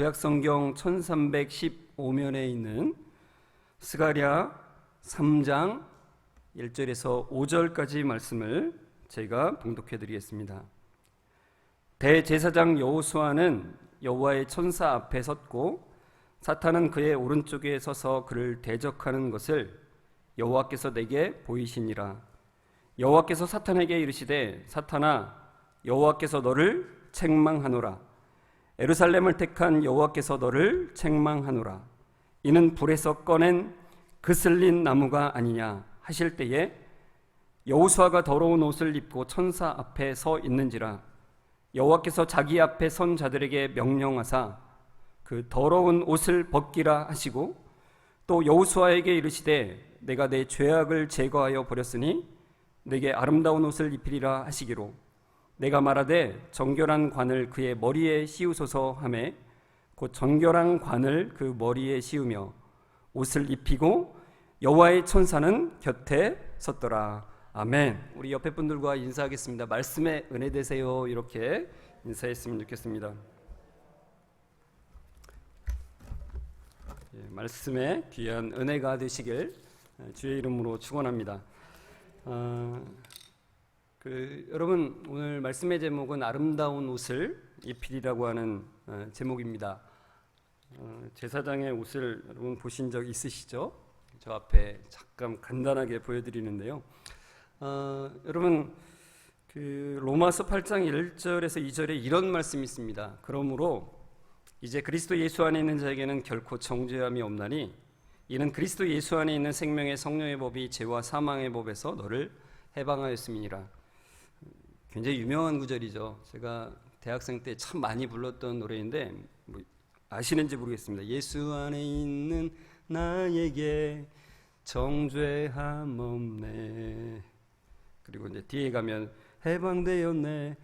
구약성경 1315면에 있는 스가랴 3장 1절에서 5절까지 말씀을 제가 봉독해 드리겠습니다. 대제사장 여호수아는 여호와의 천사 앞에 섰고 사탄은 그의 오른쪽에 서서 그를 대적하는 것을 여호와께서 내게 보이시니라. 여호와께서 사탄에게 이르시되 사탄아 여호와께서 너를 책망하노라. 예루살렘을 택한 여호와께서 너를 책망하노라. 이는 불에서 꺼낸 그슬린 나무가 아니냐 하실 때에 여호수아가 더러운 옷을 입고 천사 앞에 서 있는지라. 여호와께서 자기 앞에 선 자들에게 명령하사 그 더러운 옷을 벗기라 하시고 또 여호수아에게 이르시되 내가 내 죄악을 제거하여 버렸으니 내게 아름다운 옷을 입히리라 하시기로 내가 말하되 정결한 관을 그의 머리에 씌우소서 하매 곧 정결한 관을 그 머리에 씌우며 옷을 입히고 여호와의 천사는 곁에 섰더라. 아멘. 우리 옆에 분들과 인사하겠습니다. 말씀에 은혜 되세요. 이렇게 인사했으면 좋겠습니다. 말씀에 귀한 은혜가 되시길 주의 이름으로 축원합니다. 여러분 오늘 말씀의 제목은 아름다운 옷을 입히리라고 하는 제목입니다. 제사장의 옷을 여러분 보신 적 있으시죠? 저 앞에 잠깐 간단하게 보여드리는데요. 여러분 로마서 8장 1절에서 2절에 이런 말씀이 있습니다. 그러므로 이제 그리스도 예수 안에 있는 자에게는 결코 정죄함이 없나니 이는 그리스도 예수 안에 있는 생명의 성령의 법이 죄와 사망의 법에서 너를 해방하였음이니라. 굉장히 유명한 구절이죠. 제가 대학생 때 참 많이 불렀던 노래인데 아시는지 모르겠습니다. 예수 안에 있는 나에게 정죄함 없네. 그리고 이제 뒤에 가면 해방되었네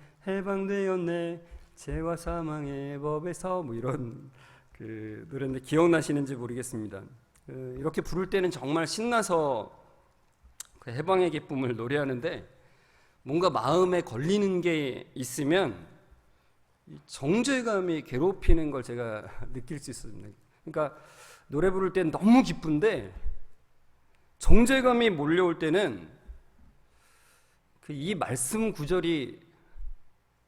죄와 사망의 법에서 이런 노래인데 기억나시는지 모르겠습니다. 이렇게 부를 때는 정말 신나서 그 해방의 기쁨을 노래하는데 뭔가 마음에 걸리는 게 있으면 정죄감이 괴롭히는 걸 제가 느낄 수 있습니다. 그러니까 노래 부를 때는 너무 기쁜데 정죄감이 몰려올 때는 이 말씀 구절이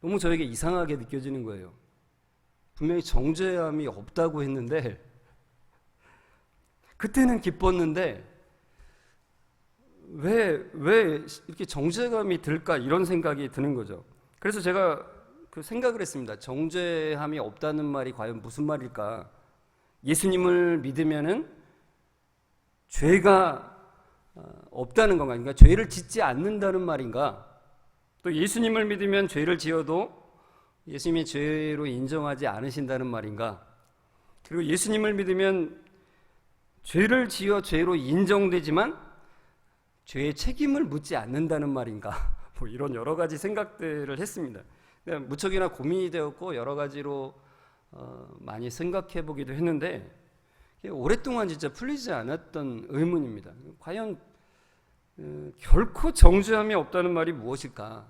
너무 저에게 이상하게 느껴지는 거예요. 분명히 정죄함이 없다고 했는데 그때는 기뻤는데 왜 이렇게 정죄감이 들까 이런 생각이 드는 거죠. 그래서 제가 생각을 했습니다. 정죄함이 없다는 말이 과연 무슨 말일까? 예수님을 믿으면은 죄가 없다는 건가? 그러니까 죄를 짓지 않는다는 말인가? 또 예수님을 믿으면 죄를 지어도 예수님이 죄로 인정하지 않으신다는 말인가? 그리고 예수님을 믿으면 죄를 지어 죄로 인정되지만 죄의 책임을 묻지 않는다는 말인가? 이런 여러 가지 생각들을 했습니다. 무척이나 고민이 되었고 여러 가지로 많이 생각해 보기도 했는데 오랫동안 진짜 풀리지 않았던 의문입니다. 과연 결코 정죄함이 없다는 말이 무엇일까?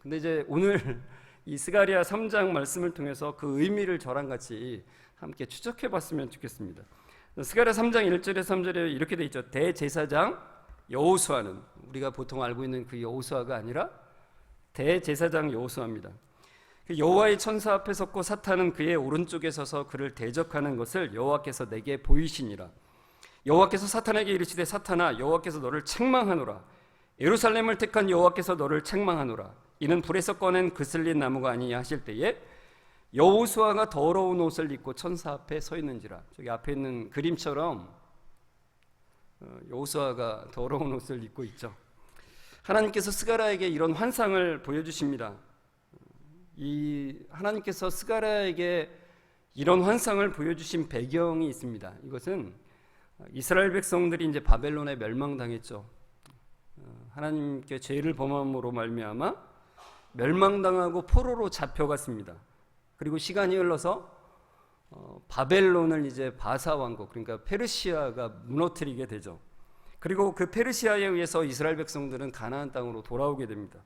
근데 이제 오늘 이 스가랴 3장 말씀을 통해서 그 의미를 저랑 같이 함께 추적해 봤으면 좋겠습니다. 스가랴 3장 1절에서 3절에 이렇게 돼 있죠. 대제사장 여호수아는, 우리가 보통 알고 있는 그 여호수아가 아니라 대제사장 여호수아입니다. 여호와의 천사 앞에 섰고 사탄은 그의 오른쪽에 서서 그를 대적하는 것을 여호와께서 내게 보이시니라. 여호와께서 사탄에게 이르시되 사탄아 여호와께서 너를 책망하노라. 예루살렘을 택한 여호와께서 너를 책망하노라. 이는 불에서 꺼낸 그슬린 나무가 아니냐 하실 때에 여호수아가 더러운 옷을 입고 천사 앞에 서 있는지라. 저기 앞에 있는 그림처럼 여호수아가 더러운 옷을 입고 있죠. 하나님께서 스가랴에게 이런 환상을 보여주십니다. 하나님께서 스가랴에게 이런 환상을 보여주신 배경이 있습니다. 이것은 이스라엘 백성들이 이제 바벨론에 멸망당했죠. 하나님께 죄를 범함으로 말미암아 멸망당하고 포로로 잡혀갔습니다. 그리고 시간이 흘러서 바벨론을 이제 바사 왕국, 그러니까 페르시아가 무너뜨리게 되죠. 그리고 그 페르시아에 의해서 이스라엘 백성들은 가나안 땅으로 돌아오게 됩니다.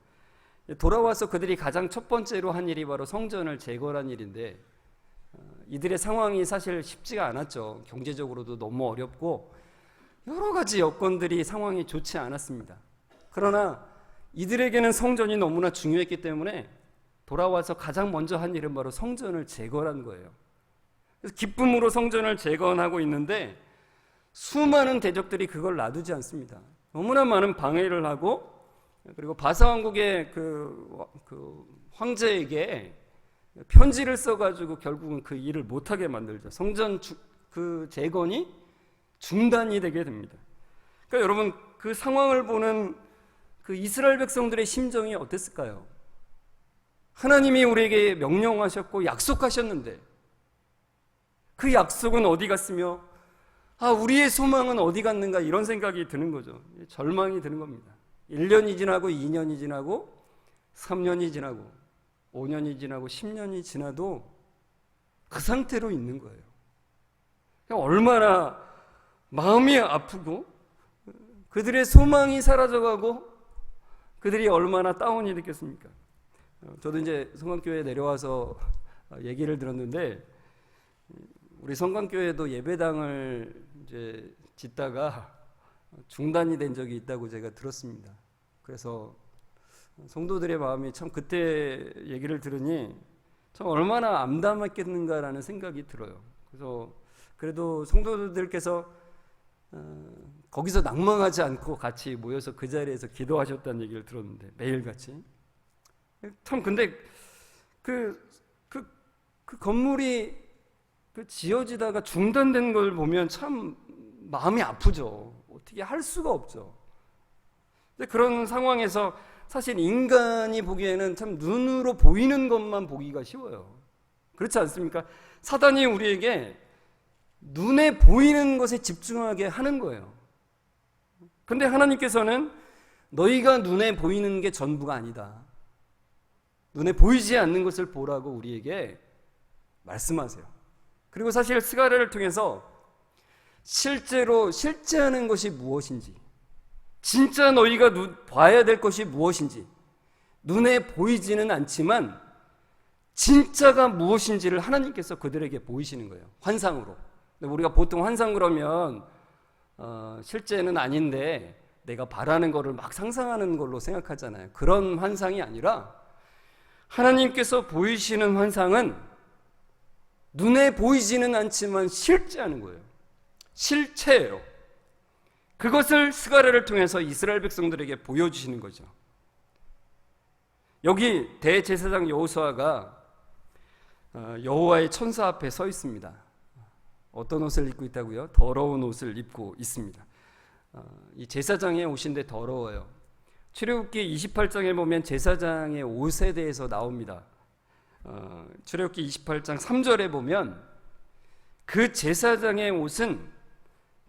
돌아와서 그들이 가장 첫 번째로 한 일이 바로 성전을 재건한 일인데 이들의 상황이 사실 쉽지가 않았죠. 경제적으로도 너무 어렵고 여러 가지 여건들이 상황이 좋지 않았습니다. 그러나 이들에게는 성전이 너무나 중요했기 때문에 돌아와서 가장 먼저 한 일은 바로 성전을 재건한 거예요. 그래서 기쁨으로 성전을 재건하고 있는데 수많은 대적들이 그걸 놔두지 않습니다. 너무나 많은 방해를 하고, 그리고 바사 왕국의 그 황제에게 편지를 써가지고 결국은 그 일을 못하게 만들죠. 성전 그 재건이 중단이 되게 됩니다. 그러니까 여러분, 그 상황을 보는 그 이스라엘 백성들의 심정이 어땠을까요? 하나님이 우리에게 명령하셨고 약속하셨는데 그 약속은 어디 갔으며 우리의 소망은 어디 갔는가, 이런 생각이 드는 거죠. 절망이 드는 겁니다. 1년이 지나고 2년이 지나고 3년이 지나고 5년이 지나고 10년이 지나도 그 상태로 있는 거예요. 얼마나 마음이 아프고 그들의 소망이 사라져가고 그들이 얼마나 다운이 됐겠습니까? 저도 이제 성광교회에 내려와서 얘기를 들었는데, 우리 성광교회도 예배당을 이제 짓다가 중단이 된 적이 있다고 제가 들었습니다. 그래서 성도들의 마음이 참, 그때 얘기를 들으니 참 얼마나 암담했겠는가라는 생각이 들어요. 그래서 그래도 성도들께서 거기서 낭망하지 않고 같이 모여서 그 자리에서 기도하셨다는 얘기를 들었는데, 매일같이. 참, 근데 그 건물이 지어지다가 중단된 걸 보면 참 마음이 아프죠. 어떻게 할 수가 없죠. 근데 그런 상황에서 사실 인간이 보기에는 참 눈으로 보이는 것만 보기가 쉬워요. 그렇지 않습니까? 사단이 우리에게 눈에 보이는 것에 집중하게 하는 거예요. 근데 하나님께서는 너희가 눈에 보이는 게 전부가 아니다. 눈에 보이지 않는 것을 보라고 우리에게 말씀하세요. 그리고 사실 스가랴를 통해서 실제로 실제하는 것이 무엇인지, 진짜 너희가 봐야 될 것이 무엇인지, 눈에 보이지는 않지만 진짜가 무엇인지를 하나님께서 그들에게 보이시는 거예요. 환상으로. 근데 우리가 보통 환상 그러면 실제는 아닌데 내가 바라는 거를 막 상상하는 걸로 생각하잖아요. 그런 환상이 아니라 하나님께서 보이시는 환상은 눈에 보이지는 않지만 실제하는 거예요. 실체예요. 그것을 스가랴를 통해서 이스라엘 백성들에게 보여주시는 거죠. 여기 대제사장 여호수아가 여호와의 천사 앞에 서 있습니다. 어떤 옷을 입고 있다고요? 더러운 옷을 입고 있습니다. 이 제사장의 옷인데 더러워요. 출애굽기 28장에 보면 제사장의 옷에 대해서 나옵니다. 출애굽기 28장 3절에 보면 그 제사장의 옷은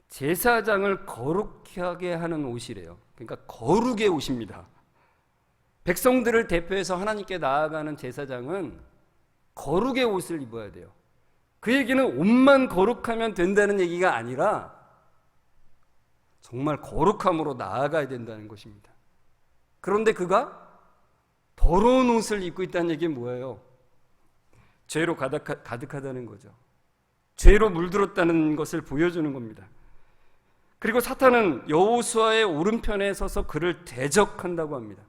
제사장을 거룩하게 하는 옷이래요. 그러니까 거룩의 옷입니다. 백성들을 대표해서 하나님께 나아가는 제사장은 거룩의 옷을 입어야 돼요. 그 얘기는 옷만 거룩하면 된다는 얘기가 아니라 정말 거룩함으로 나아가야 된다는 것입니다. 그런데 그가 더러운 옷을 입고 있다는 얘기는 뭐예요? 죄로 가득하다는 거죠. 죄로 물들었다는 것을 보여주는 겁니다. 그리고 사탄은 여호수아의 오른편에 서서 그를 대적한다고 합니다.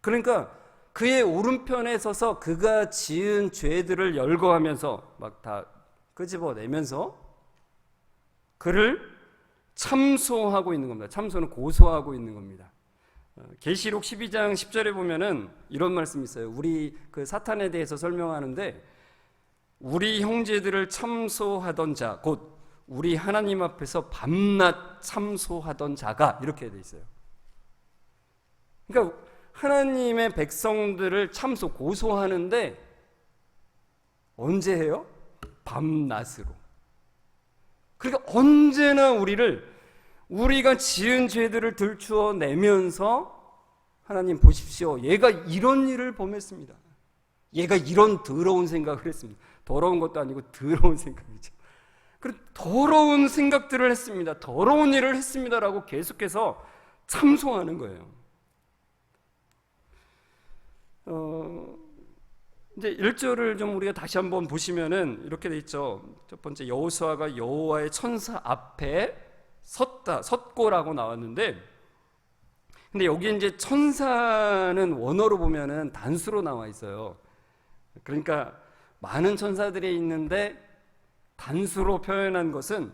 그러니까 그의 오른편에 서서 그가 지은 죄들을 열거하면서 막 다 끄집어내면서 그를 참소하고 있는 겁니다. 참소는 고소하고 있는 겁니다. 계시록 12장 10절에 보면은 이런 말씀이 있어요. 우리 그 사탄에 대해서 설명하는데, 우리 형제들을 참소하던 자, 곧 우리 하나님 앞에서 밤낮 참소하던 자가, 이렇게 돼 있어요. 그러니까 하나님의 백성들을 참소, 고소하는데 언제 해요? 밤낮으로. 그러니까 언제나 우리가 지은 죄들을 들추어 내면서 하나님 보십시오, 얘가 이런 일을 범했습니다. 얘가 이런 더러운 생각을 했습니다. 더러운 것도 아니고 더러운 생각이죠. 그리고 더러운 생각들을 했습니다. 더러운 일을 했습니다라고 계속해서 참소하는 거예요. 이제 1절을 좀 우리가 다시 한번 보시면은 이렇게 돼 있죠. 첫 번째, 여호수아가 여호와의 천사 앞에 섰고라고 나왔는데, 근데 여기 이제 천사는 원어로 보면은 단수로 나와 있어요. 그러니까 많은 천사들이 있는데 단수로 표현한 것은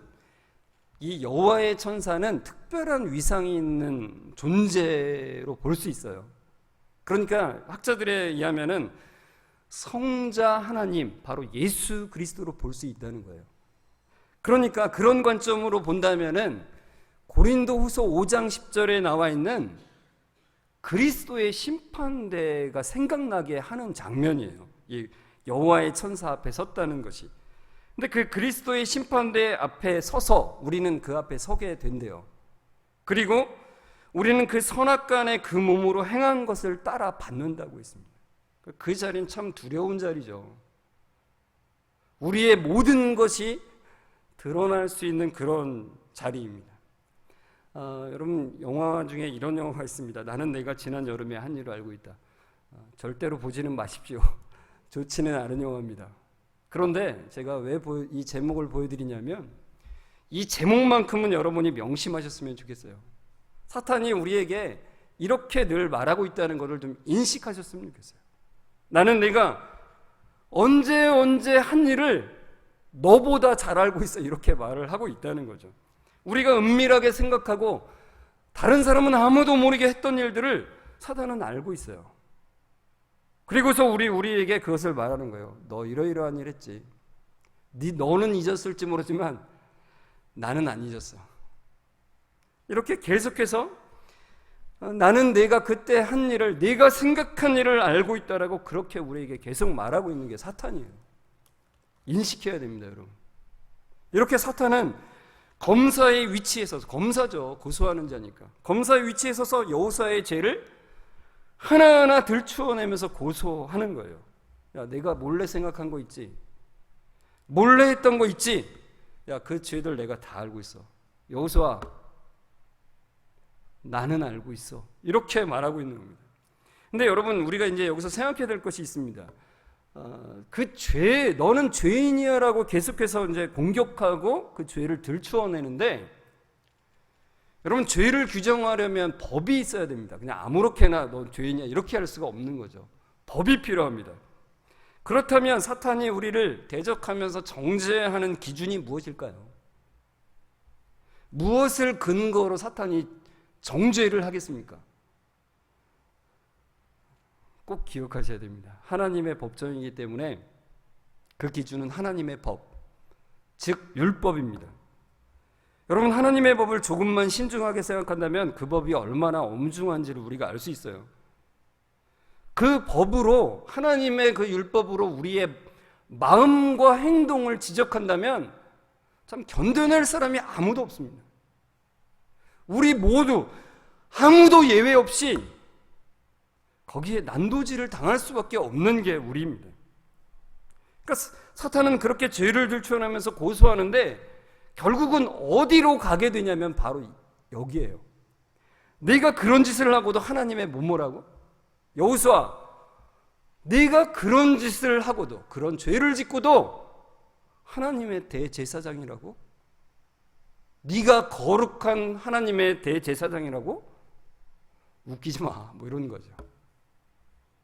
이 여호와의 천사는 특별한 위상이 있는 존재로 볼 수 있어요. 그러니까 학자들에 의하면은 성자 하나님, 바로 예수 그리스도로 볼 수 있다는 거예요. 그러니까 그런 관점으로 본다면은 고린도후서 5장 10절에 나와 있는 그리스도의 심판대가 생각나게 하는 장면이에요. 이 여호와의 천사 앞에 섰다는 것이. 근데 그 그리스도의 심판대 앞에 서서 우리는 그 앞에 서게 된대요. 그리고 우리는 그 선악간의 그 몸으로 행한 것을 따라 받는다고 했습니다. 그 자리는 참 두려운 자리죠. 우리의 모든 것이 드러날 수 있는 그런 자리입니다. 여러분, 영화 중에 이런 영화가 있습니다. 나는 내가 지난 여름에 한 일을 알고 있다. 절대로 보지는 마십시오. 좋지는 않은 영화입니다. 그런데 제가 왜 이 제목을 보여드리냐면, 이 제목만큼은 여러분이 명심하셨으면 좋겠어요. 사탄이 우리에게 이렇게 늘 말하고 있다는 것을 좀 인식하셨으면 좋겠어요. 나는 내가 언제 한 일을 너보다 잘 알고 있어, 이렇게 말을 하고 있다는 거죠. 우리가 은밀하게 생각하고 다른 사람은 아무도 모르게 했던 일들을 사단은 알고 있어요. 그리고서 우리에게 그것을 말하는 거예요. 너 이러이러한 일 했지. 너는 잊었을지 모르지만 나는 안 잊었어. 이렇게 계속해서 나는 내가 그때 한 일을, 내가 생각한 일을 알고 있다라고 그렇게 우리에게 계속 말하고 있는 게 사탄이에요. 인식해야 됩니다, 여러분. 이렇게 사탄은 검사의 위치에 서서, 검사죠, 고소하는 자니까, 검사의 위치에 서서 여호수아의 죄를 하나하나 들추어내면서 고소하는 거예요. 야, 내가 몰래 생각한 거 있지? 몰래 했던 거 있지? 야, 그 죄들 내가 다 알고 있어. 여호수아, 나는 알고 있어. 이렇게 말하고 있는 겁니다. 근데 여러분, 우리가 이제 여기서 생각해야 될 것이 있습니다. 그 죄, 너는 죄인이야 라고 계속해서 이제 공격하고 그 죄를 들추어내는데, 여러분, 죄를 규정하려면 법이 있어야 됩니다. 그냥 아무렇게나 너 죄인이야 이렇게 할 수가 없는 거죠. 법이 필요합니다. 그렇다면 사탄이 우리를 대적하면서 정죄하는 기준이 무엇일까요? 무엇을 근거로 사탄이 정죄를 하겠습니까? 꼭 기억하셔야 됩니다. 하나님의 법정이기 때문에 그 기준은 하나님의 법, 즉 율법입니다. 여러분, 하나님의 법을 조금만 신중하게 생각한다면 그 법이 얼마나 엄중한지를 우리가 알 수 있어요. 그 법으로, 하나님의 그 율법으로 우리의 마음과 행동을 지적한다면 참 견뎌낼 사람이 아무도 없습니다. 우리 모두 아무도 예외 없이 거기에 난도질을 당할 수밖에 없는 게 우리입니다. 그러니까 사탄은 그렇게 죄를 들추어내면서 고소하는데 결국은 어디로 가게 되냐면 바로 여기에요. 내가 그런 짓을 하고도 하나님의 뭐라고? 여호수아, 네가 그런 짓을 하고도, 그런 죄를 짓고도 하나님의 대제사장이라고? 네가 거룩한 하나님의 대제사장이라고? 웃기지 마, 뭐 이런 거죠.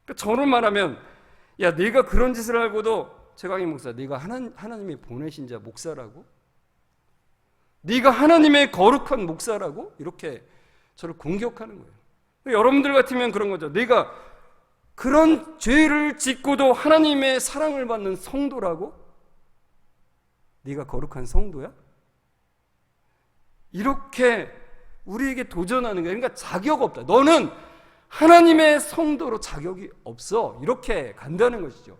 그러니까 저로 말하면, 야, 네가 그런 짓을 하고도, 최강희 목사, 네가 하나님이 보내신 자 목사라고? 네가 하나님의 거룩한 목사라고? 이렇게 저를 공격하는 거예요. 여러분들 같으면 그런 거죠. 네가 그런 죄를 짓고도 하나님의 사랑을 받는 성도라고? 네가 거룩한 성도야? 이렇게 우리에게 도전하는 거예요. 그러니까 자격 없다. 너는 하나님의 성도로 자격이 없어. 이렇게 간다는 것이죠.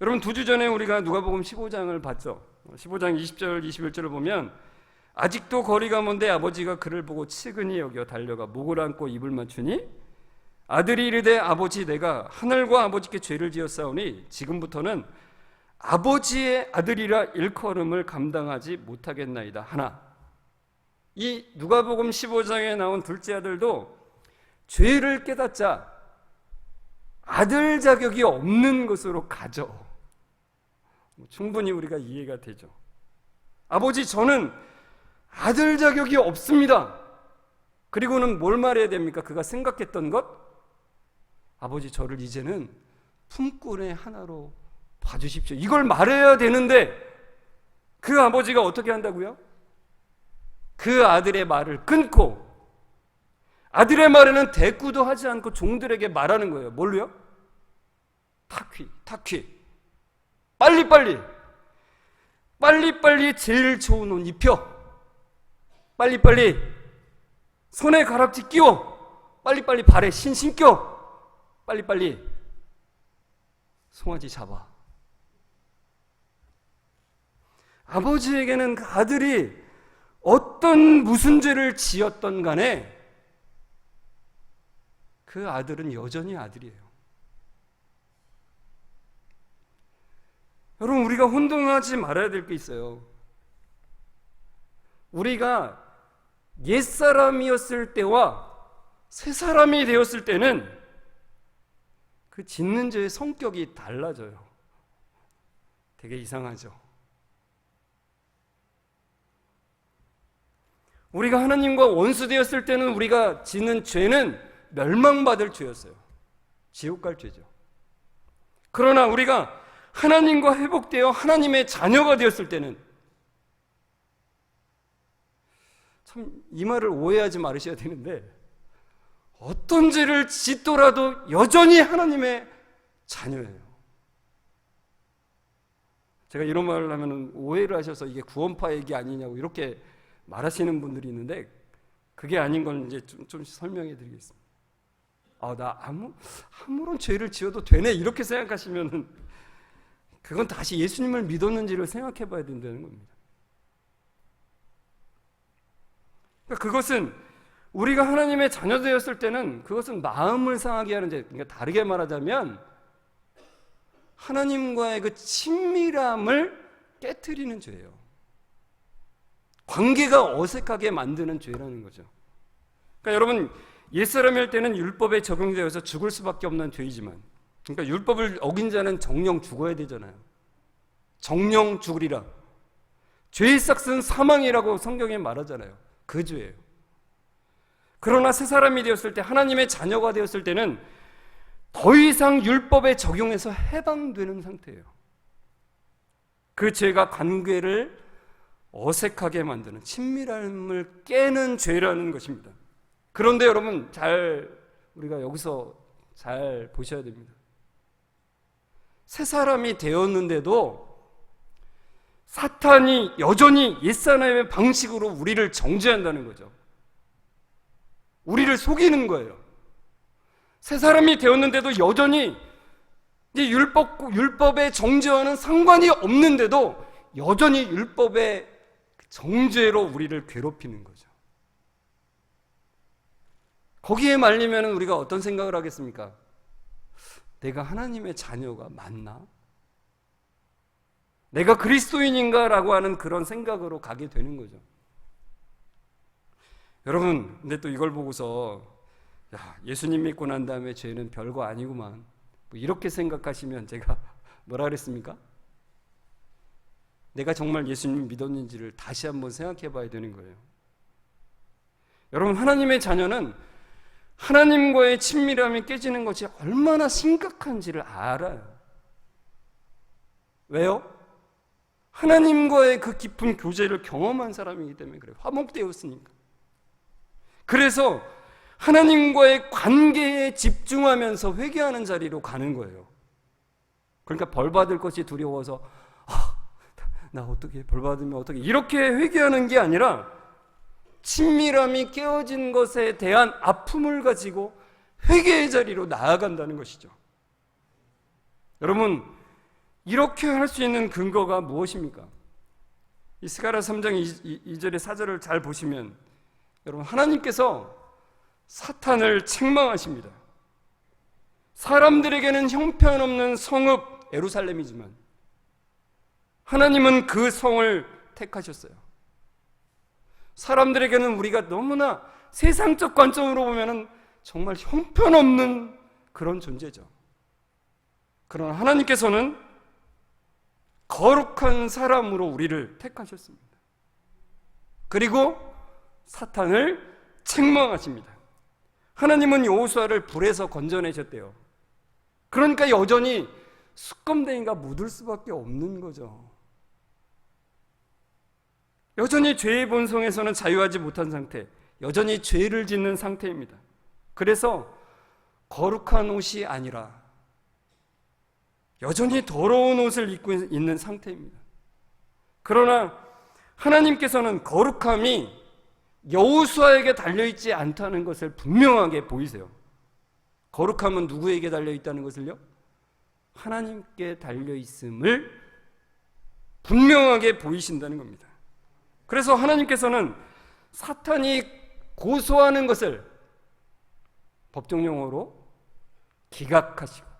여러분, 2주 전에 우리가 누가복음 15장을 봤죠. 15장 20절, 21절을 보면 아직도 거리가 먼데 아버지가 그를 보고 치근히 여겨 달려가 목을 안고 입을 맞추니 아들이 이르되 아버지, 내가 하늘과 아버지께 죄를 지었사오니 지금부터는 아버지의 아들이라 일컬음을 감당하지 못하겠나이다 하나. 이 누가복음 15장에 나온 둘째 아들도 죄를 깨닫자 아들 자격이 없는 것으로 가죠. 충분히 우리가 이해가 되죠. 아버지, 저는 아들 자격이 없습니다. 그리고는 뭘 말해야 됩니까? 그가 생각했던 것? 아버지, 저를 이제는 품꾼의 하나로 봐주십시오. 이걸 말해야 되는데 그 아버지가 어떻게 한다고요? 그 아들의 말을 끊고 아들의 말에는 대꾸도 하지 않고 종들에게 말하는 거예요. 뭘로요? 타퀴. 빨리빨리 제일 좋은 옷 입혀. 빨리빨리 손에 가락지 끼워. 빨리빨리 발에 신신 껴. 빨리빨리 송아지 잡아. 아버지에게는 그 아들이 무슨 죄를 지었던 간에 그 아들은 여전히 아들이에요. 여러분, 우리가 혼동하지 말아야 될 게 있어요. 우리가 옛사람이었을 때와 새사람이 되었을 때는 그 짓는 죄의 성격이 달라져요. 되게 이상하죠. 우리가 하나님과 원수되었을 때는 우리가 짓는 죄는 멸망받을 죄였어요. 지옥 갈 죄죠. 그러나 우리가 하나님과 회복되어 하나님의 자녀가 되었을 때는, 참 이 말을 오해하지 말으셔야 되는데, 어떤 죄를 짓더라도 여전히 하나님의 자녀예요. 제가 이런 말을 하면 오해를 하셔서 이게 구원파 얘기 아니냐고 이렇게 말하시는 분들이 있는데, 그게 아닌 건 이제 좀 설명해 드리겠습니다. 나 아무런 죄를 지어도 되네 이렇게 생각하시면은 그건 다시 예수님을 믿었는지를 생각해 봐야 된다는 겁니다. 그러니까 그것은 우리가 하나님의 자녀 되었을 때는 그것은 마음을 상하게 하는 죄. 그러니까 다르게 말하자면 하나님과의 그 친밀함을 깨트리는 죄예요. 관계가 어색하게 만드는 죄라는 거죠. 그러니까 여러분, 옛사람일 때는 율법에 적용되어서 죽을 수밖에 없는 죄이지만, 그러니까 율법을 어긴 자는 정령 죽어야 되잖아요. 정령 죽으리라. 죄의 삭은 사망이라고 성경에 말하잖아요. 그 죄예요. 그러나 새 사람이 되었을 때, 하나님의 자녀가 되었을 때는 더 이상 율법에 적용해서 해방되는 상태예요. 그 죄가 관계를 어색하게 만드는, 친밀함을 깨는 죄라는 것입니다. 그런데 여러분, 우리가 여기서 잘 보셔야 됩니다. 새 사람이 되었는데도 사탄이 여전히 옛사람의 방식으로 우리를 정죄한다는 거죠. 우리를 속이는 거예요. 새 사람이 되었는데도 여전히 율법의 정죄와는 상관이 없는데도 여전히 율법의 정죄로 우리를 괴롭히는 거죠. 거기에 말리면 우리가 어떤 생각을 하겠습니까? 내가 하나님의 자녀가 맞나? 내가 그리스도인인가? 라고 하는 그런 생각으로 가게 되는 거죠. 여러분, 근데 또 이걸 보고서 예수님 믿고 난 다음에 죄는 별거 아니구만, 이렇게 생각하시면 제가 뭐라 그랬습니까? 내가 정말 예수님 믿었는지를 다시 한번 생각해 봐야 되는 거예요. 여러분, 하나님의 자녀는 하나님과의 친밀함이 깨지는 것이 얼마나 심각한지를 알아요. 왜요? 하나님과의 그 깊은 교제를 경험한 사람이기 때문에 그래요. 화목되었으니까. 그래서 하나님과의 관계에 집중하면서 회개하는 자리로 가는 거예요. 그러니까 벌 받을 것이 두려워서 나 어떻게 벌 받으면 어떻게 이렇게 회개하는 게 아니라 친밀함이 깨어진 것에 대한 아픔을 가지고 회개의 자리로 나아간다는 것이죠. 여러분, 이렇게 할 수 있는 근거가 무엇입니까? 이 스가랴 3장 2절의 4절을 잘 보시면 여러분, 하나님께서 사탄을 책망하십니다. 사람들에게는 형편없는 성읍 예루살렘이지만 하나님은 그 성을 택하셨어요. 사람들에게는 우리가 너무나 세상적 관점으로 보면 정말 형편없는 그런 존재죠. 그러나 하나님께서는 거룩한 사람으로 우리를 택하셨습니다. 그리고 사탄을 책망하십니다. 하나님은 여호수아를 불에서 건져내셨대요. 그러니까 여전히 수검댕이가 묻을 수밖에 없는 거죠. 여전히 죄의 본성에서는 자유하지 못한 상태, 여전히 죄를 짓는 상태입니다. 그래서 거룩한 옷이 아니라 여전히 더러운 옷을 입고 있는 상태입니다. 그러나 하나님께서는 거룩함이 여호수아에게 달려있지 않다는 것을 분명하게 보이세요. 거룩함은 누구에게 달려있다는 것을요? 하나님께 달려있음을 분명하게 보이신다는 겁니다. 그래서 하나님께서는 사탄이 고소하는 것을 법정용어로 기각하시고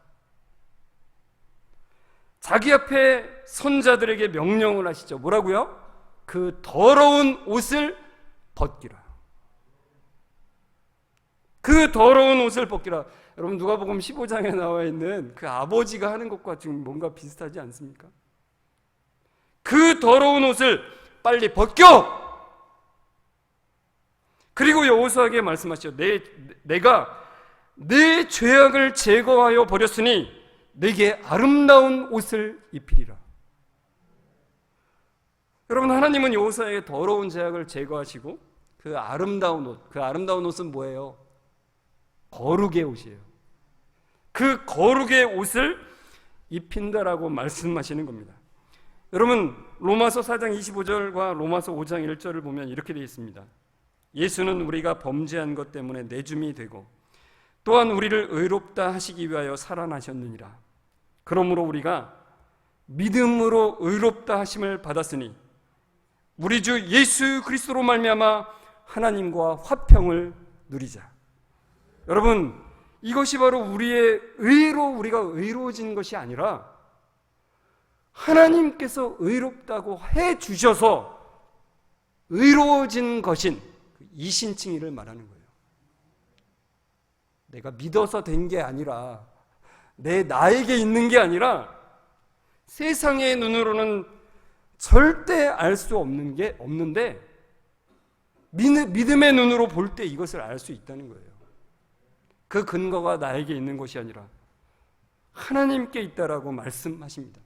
자기 앞에 선자들에게 명령을 하시죠. 뭐라고요? 그 더러운 옷을 벗기라. 그 더러운 옷을 벗기라. 여러분 누가복음 15장에 나와 있는 그 아버지가 하는 것과 지금 뭔가 비슷하지 않습니까? 그 더러운 옷을 빨리 벗겨! 그리고 여호수아에게 말씀하시죠. 내가 내 죄악을 제거하여 버렸으니 내게 아름다운 옷을 입히리라. 여러분 하나님은 여호수아에게 더러운 죄악을 제거하시고 그 아름다운 옷은 뭐예요? 거룩의 옷이에요. 그 거룩의 옷을 입힌다라고 말씀하시는 겁니다. 여러분 로마서 4장 25절과 로마서 5장 1절을 보면 이렇게 되어 있습니다. 예수는 우리가 범죄한 것 때문에 내줌이 되고 또한 우리를 의롭다 하시기 위하여 살아나셨느니라. 그러므로 우리가 믿음으로 의롭다 하심을 받았으니 우리 주 예수 그리스도로 말미암아 하나님과 화평을 누리자. 여러분 이것이 바로 우리의 의로 우리가 의로워진 것이 아니라 하나님께서 의롭다고 해주셔서 의로워진 것인 이신칭의를 말하는 거예요. 내가 믿어서 된 게 아니라 나에게 있는 게 아니라 세상의 눈으로는 절대 알 수 없는 게 없는데 믿음의 눈으로 볼 때 이것을 알 수 있다는 거예요. 그 근거가 나에게 있는 것이 아니라 하나님께 있다라고 말씀하십니다.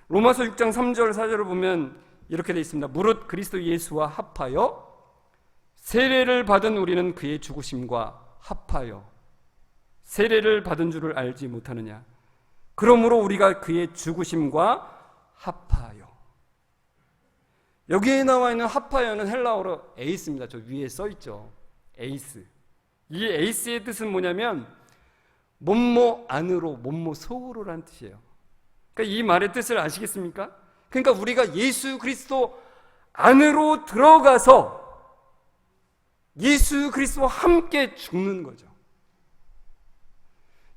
로마서 6장 3절 4절을 보면 이렇게 되어 있습니다. 무릇 그리스도 예수와 합하여 세례를 받은 우리는 그의 죽으심과 합하여 세례를 받은 줄을 알지 못하느냐. 그러므로 우리가 그의 죽으심과 합하여. 여기에 나와 있는 합하여는 헬라어로 에이스입니다. 저 위에 써 있죠. 에이스. 이 에이스의 뜻은 뭐냐면 몸모 안으로 몸모 속으로라는 뜻이에요. 그러니까 이 말의 뜻을 아시겠습니까? 그러니까 우리가 예수 그리스도 안으로 들어가서 예수 그리스도와 함께 죽는 거죠.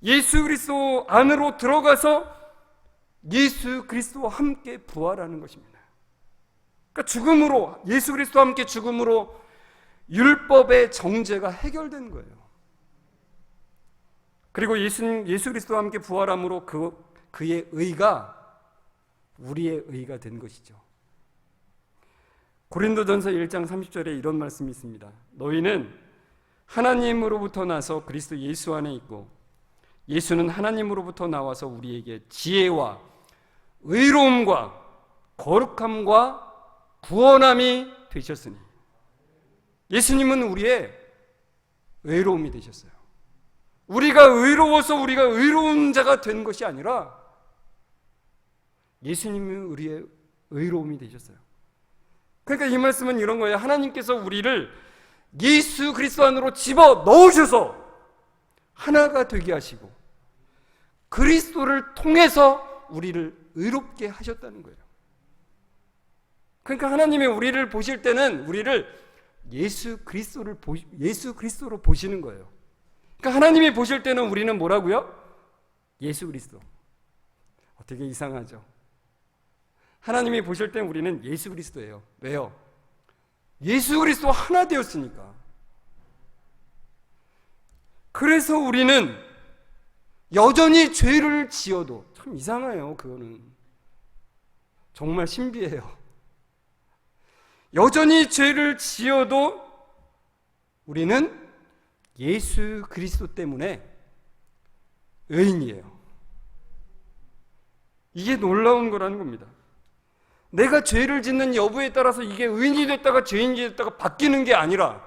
예수 그리스도 안으로 들어가서 예수 그리스도와 함께 부활하는 것입니다. 그러니까 죽음으로 예수 그리스도와 함께 죽음으로 율법의 정죄가 해결된 거예요. 그리고 예수 그리스도와 함께 부활함으로 그의 의가 우리의 의가 된 것이죠. 고린도전서 1장 30절에 이런 말씀이 있습니다. 너희는 하나님으로부터 나서 그리스도 예수 안에 있고 예수는 하나님으로부터 나와서 우리에게 지혜와 의로움과 거룩함과 구원함이 되셨으니 예수님은 우리의 의로움이 되셨어요. 우리가 의로워서 우리가 의로운 자가 된 것이 아니라 예수님이 우리의 의로움이 되셨어요. 그러니까 이 말씀은 이런 거예요. 하나님께서 우리를 예수 그리스도 안으로 집어 넣으셔서 하나가 되게 하시고 그리스도를 통해서 우리를 의롭게 하셨다는 거예요. 그러니까 하나님이 우리를 보실 때는 우리를 예수 그리스도로 보시는 거예요. 그러니까 하나님이 보실 때는 우리는 뭐라고요? 예수 그리스도. 되게 이상하죠. 하나님이 보실 때는 우리는 예수 그리스도예요. 왜요? 예수 그리스도와 하나 되었으니까. 그래서 우리는 여전히 죄를 지어도, 참 이상해요. 그거는 정말 신비해요. 여전히 죄를 지어도 우리는 예수 그리스도 때문에 의인이에요. 이게 놀라운 거라는 겁니다. 내가 죄를 짓는 여부에 따라서 이게 의인이 됐다가 죄인이 됐다가 바뀌는 게 아니라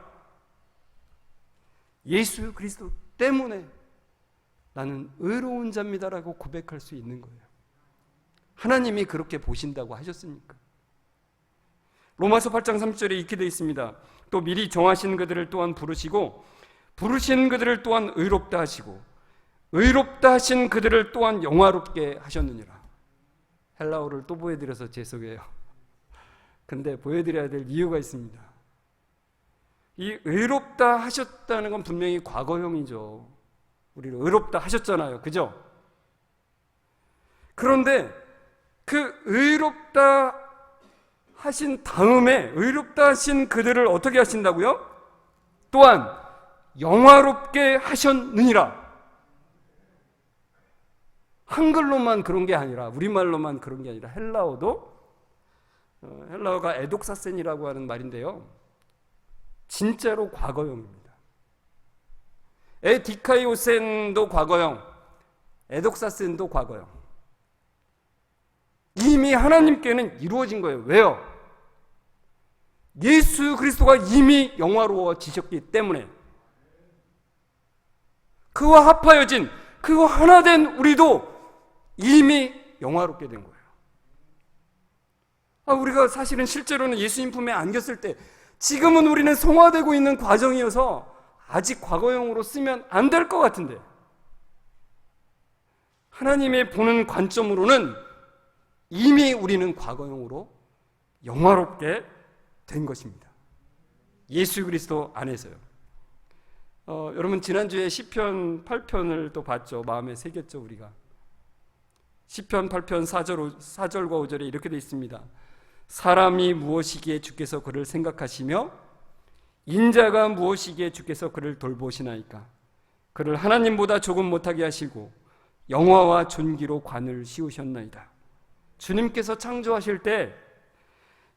예수 그리스도 때문에 나는 의로운 자입니다라고 고백할 수 있는 거예요. 하나님이 그렇게 보신다고 하셨으니까. 로마서 8장 30절에 이렇게 되어 있습니다. 또 미리 정하신 그들을 또한 부르시고 부르신 그들을 또한 의롭다 하시고 의롭다 하신 그들을 또한 영화롭게 하셨느니라. 헬라어를 또 보여드려서 죄송해요. 근데 보여드려야 될 이유가 있습니다. 이 의롭다 하셨다는 건 분명히 과거형이죠. 우리를 의롭다 하셨잖아요. 그죠? 그런데 그 의롭다 하신 다음에 의롭다 하신 그들을 어떻게 하신다고요? 또한 영화롭게 하셨느니라. 한글로만 그런 게 아니라, 우리말로만 그런 게 아니라 헬라어도, 헬라어가 에독사센이라고 하는 말인데요, 진짜로 과거형입니다. 에디카이오센도 과거형, 에독사센도 과거형. 이미 하나님께는 이루어진 거예요. 왜요? 예수 그리스도가 이미 영화로워지셨기 때문에. 그와 합하여진, 그와 하나 된 우리도 이미 영화롭게 된 거예요. 우리가 사실은 실제로는 예수님 품에 안겼을 때, 지금은 우리는 성화되고 있는 과정이어서 아직 과거형으로 쓰면 안 될 것 같은데, 하나님의 보는 관점으로는 이미 우리는 과거형으로 영화롭게 된 것입니다. 예수 그리스도 안에서요. 여러분 지난주에 시편 8편을 또 봤죠. 마음에 새겼죠. 우리가 시편 8편 4절과 5절에 이렇게 되어 있습니다. 사람이 무엇이기에 주께서 그를 생각하시며 인자가 무엇이기에 주께서 그를 돌보시나이까. 그를 하나님보다 조금 못하게 하시고 영화와 존귀로 관을 씌우셨나이다. 주님께서 창조하실 때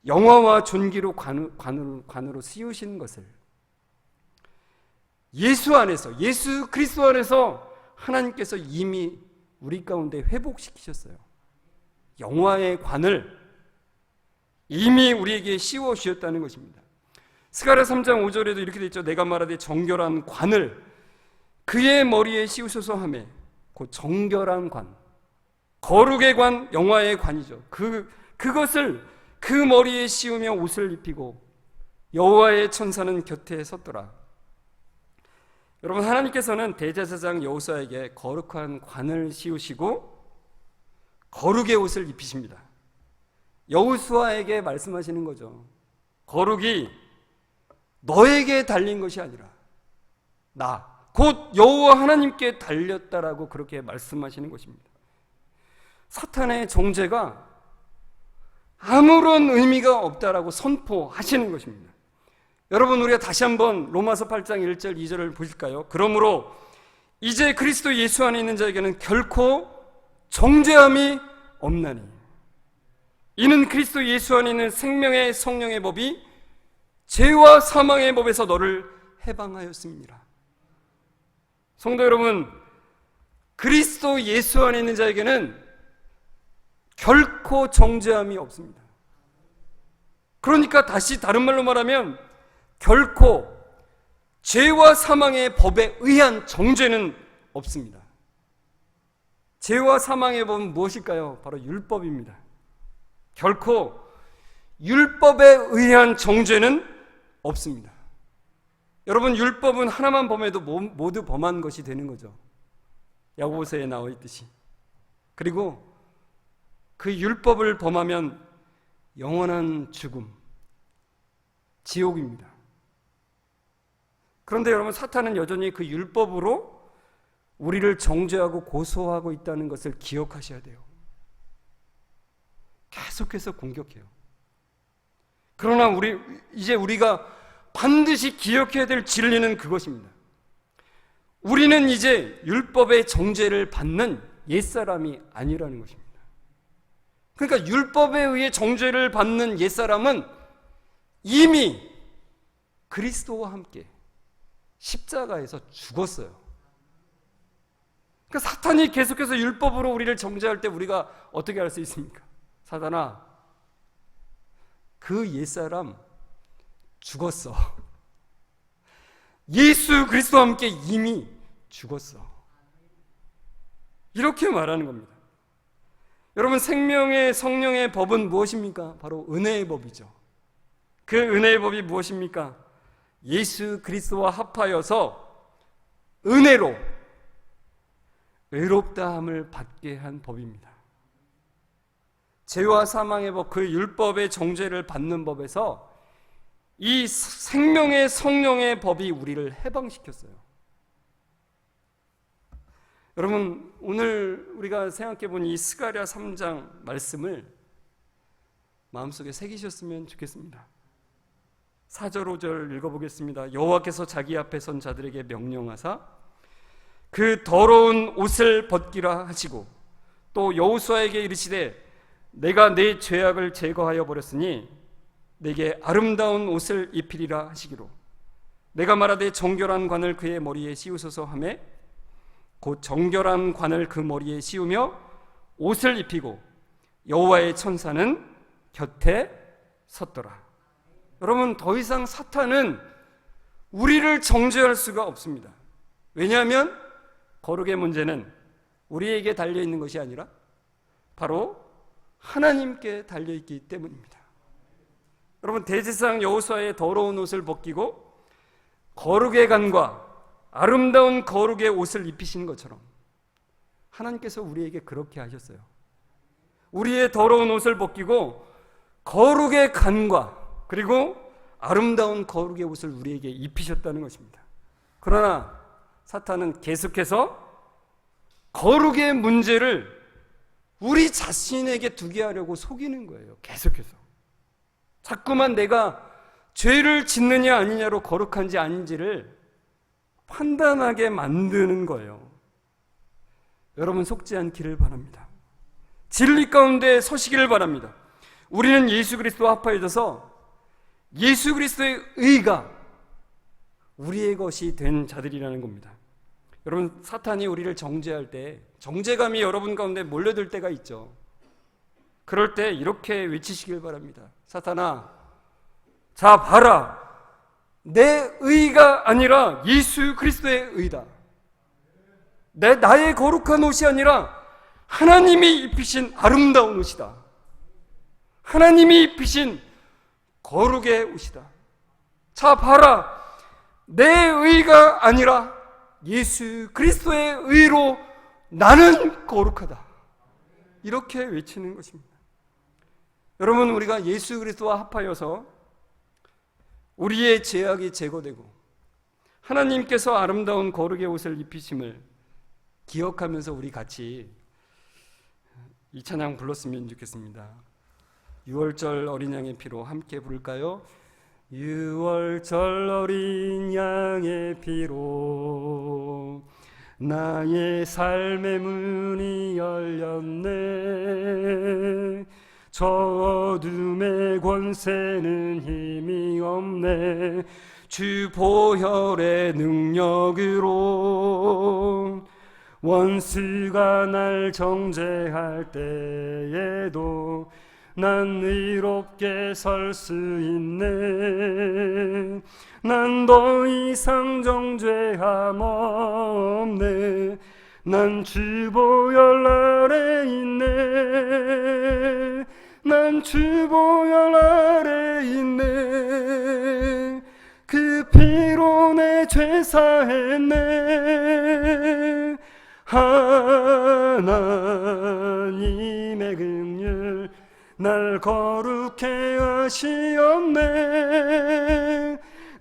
영화와 존귀로 관으로 씌우신 것을 예수 안에서, 예수 그리스도 안에서 하나님께서 이미 우리 가운데 회복시키셨어요. 영화의 관을 이미 우리에게 씌워 주셨다는 것입니다. 스가랴 3장 5절에도 이렇게 되어 있죠. 내가 말하되 정결한 관을 그의 머리에 씌우셔서 하매, 그 정결한 관, 거룩의 관, 영화의 관이죠. 그것을 그 머리에 씌우며 옷을 입히고 여호와의 천사는 곁에 섰더라. 여러분, 하나님께서는 대제사장 여호수아에게 거룩한 관을 씌우시고 거룩의 옷을 입히십니다. 여호수아에게 말씀하시는 거죠. 거룩이 너에게 달린 것이 아니라 나, 곧 여호와 하나님께 달렸다라고 그렇게 말씀하시는 것입니다. 사탄의 정죄가 아무런 의미가 없다라고 선포하시는 것입니다. 여러분, 우리가 다시 한번 로마서 8장 1절 2절을 보실까요? 그러므로 이제 그리스도 예수 안에 있는 자에게는 결코 정죄함이 없나니 이는 그리스도 예수 안에 있는 생명의 성령의 법이 죄와 사망의 법에서 너를 해방하였습니다. 성도 여러분, 그리스도 예수 안에 있는 자에게는 결코 정죄함이 없습니다. 그러니까 다시 다른 말로 말하면 결코 죄와 사망의 법에 의한 정죄는 없습니다. 죄와 사망의 법은 무엇일까요? 바로 율법입니다. 결코 율법에 의한 정죄는 없습니다. 여러분, 율법은 하나만 범해도 모두 범한 것이 되는 거죠. 야고보서에 나와 있듯이. 그리고 그 율법을 범하면 영원한 죽음, 지옥입니다. 그런데 여러분, 사탄은 여전히 그 율법으로 우리를 정죄하고 고소하고 있다는 것을 기억하셔야 돼요. 계속해서 공격해요. 그러나 이제 우리가 반드시 기억해야 될 진리는 그것입니다. 우리는 이제 율법의 정죄를 받는 옛사람이 아니라는 것입니다. 그러니까 율법에 의해 정죄를 받는 옛사람은 이미 그리스도와 함께 십자가에서 죽었어요. 그러니까 사탄이 계속해서 율법으로 우리를 정죄할 때 우리가 어떻게 할 수 있습니까? 사탄아, 그 옛사람 죽었어. 예수 그리스도와 함께 이미 죽었어. 이렇게 말하는 겁니다. 여러분, 생명의 성령의 법은 무엇입니까? 바로 은혜의 법이죠. 그 은혜의 법이 무엇입니까? 예수 그리스도와 합하여서 은혜로 의롭다함을 받게 한 법입니다. 죄와 사망의 법, 그 율법의 정죄를 받는 법에서 이 생명의 성령의 법이 우리를 해방시켰어요. 여러분, 오늘 우리가 생각해본 이 스가랴 3장 말씀을 마음속에 새기셨으면 좋겠습니다. 4절 5절 읽어보겠습니다. 여호와께서 자기 앞에 선 자들에게 명령하사 그 더러운 옷을 벗기라 하시고 또 여호수아에게 이르시되 내가 내 죄악을 제거하여 버렸으니 내게 아름다운 옷을 입히리라 하시기로 내가 말하되 정결한 관을 그의 머리에 씌우소서 하매 곧 정결한 관을 그 머리에 씌우며 옷을 입히고 여호와의 천사는 곁에 섰더라. 여러분, 더 이상 사탄은 우리를 정죄할 수가 없습니다. 왜냐하면 거룩의 문제는 우리에게 달려있는 것이 아니라 바로 하나님께 달려있기 때문입니다. 여러분, 대제사장 여호수아의 더러운 옷을 벗기고 거룩의 관과 아름다운 거룩의 옷을 입히신 것처럼 하나님께서 우리에게 그렇게 하셨어요. 우리의 더러운 옷을 벗기고 거룩의 관과 그리고 아름다운 거룩의 옷을 우리에게 입히셨다는 것입니다. 그러나 사탄은 계속해서 거룩의 문제를 우리 자신에게 두게 하려고 속이는 거예요. 계속해서 자꾸만 내가 죄를 짓느냐 아니냐로 거룩한지 아닌지를 판단하게 만드는 거예요. 여러분, 속지 않기를 바랍니다. 진리 가운데 서시기를 바랍니다. 우리는 예수 그리스도와 합하여져서 예수 그리스도의 의가 우리의 것이 된 자들이라는 겁니다. 여러분, 사탄이 우리를 정죄할 때 정죄감이 여러분 가운데 몰려들 때가 있죠. 그럴 때 이렇게 외치시길 바랍니다. 사탄아, 자 봐라, 내 의가 아니라 예수 그리스도의 의다. 나의 거룩한 옷이 아니라 하나님이 입히신 아름다운 옷이다. 하나님이 입히신 거룩의 옷이다. 자 봐라, 내 의가 아니라 예수 그리스도의 의로 나는 거룩하다. 이렇게 외치는 것입니다. 여러분, 우리가 예수 그리스도와 합하여서 우리의 죄악이 제거되고 하나님께서 아름다운 거룩의 옷을 입히심을 기억하면서 우리 같이 이 찬양 불렀으면 좋겠습니다. 6월절 어린 양의 피로 함께 부를까요? 6월절 어린 양의 피로 나의 삶의 문이 열렸네. 저 어둠의 권세는 힘이 없네. 주 보혈의 능력으로 원수가 날 정죄할 때에도 난 의롭게 설 수 있네. 난 더 이상 정죄함 없네. 난 주 보혈 아래 있네. 난 주 보혈 아래 있네. 그 피로 내 죄 사했네. 하나님의 긍휼 날 거룩해 하시었네.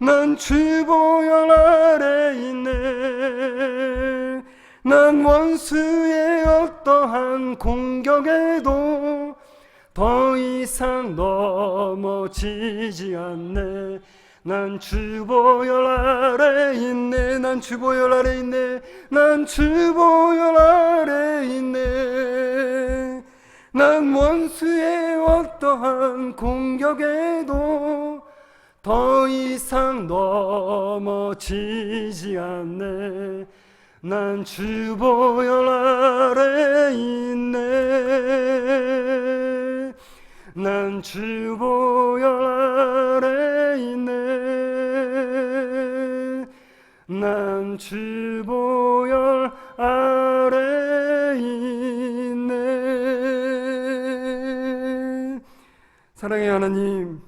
난 주 보혈 아래 있네. 난 원수의 어떠한 공격에도 더 이상 넘어지지 않네. 난 주보혈 아래 있네. 난 주보혈 아래 있네. 난 주보혈 아래 있네. 난 원수의 어떠한 공격에도 더 이상 넘어지지 않네. 난 주보혈 아래 있네. 난 주보혈 아래 있네. 난 주보혈 아래 있네. 사랑의 하나님,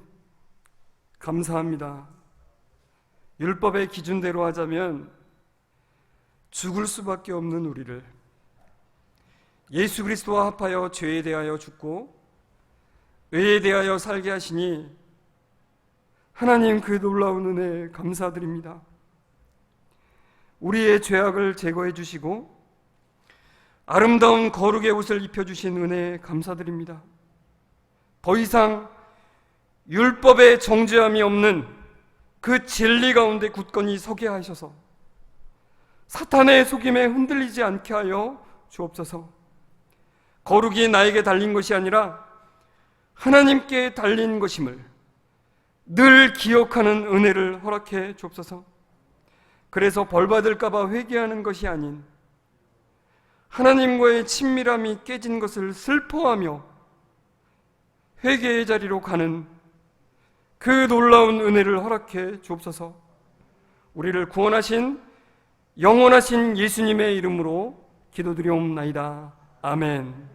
감사합니다. 율법의 기준대로 하자면 죽을 수밖에 없는 우리를 예수 그리스도와 합하여 죄에 대하여 죽고 의에 대하여 살게 하시니 하나님, 그 놀라운 은혜 감사드립니다. 우리의 죄악을 제거해 주시고 아름다운 거룩의 옷을 입혀주신 은혜 감사드립니다. 더 이상 율법의 정죄함이 없는 그 진리 가운데 굳건히 서게 하셔서 사탄의 속임에 흔들리지 않게 하여 주옵소서. 거룩이 나에게 달린 것이 아니라 하나님께 달린 것임을 늘 기억하는 은혜를 허락해 주옵소서. 그래서 벌받을까 봐 회개하는 것이 아닌 하나님과의 친밀함이 깨진 것을 슬퍼하며 회개의 자리로 가는 그 놀라운 은혜를 허락해 주옵소서. 우리를 구원하신 영원하신 예수님의 이름으로 기도드리옵나이다. 아멘.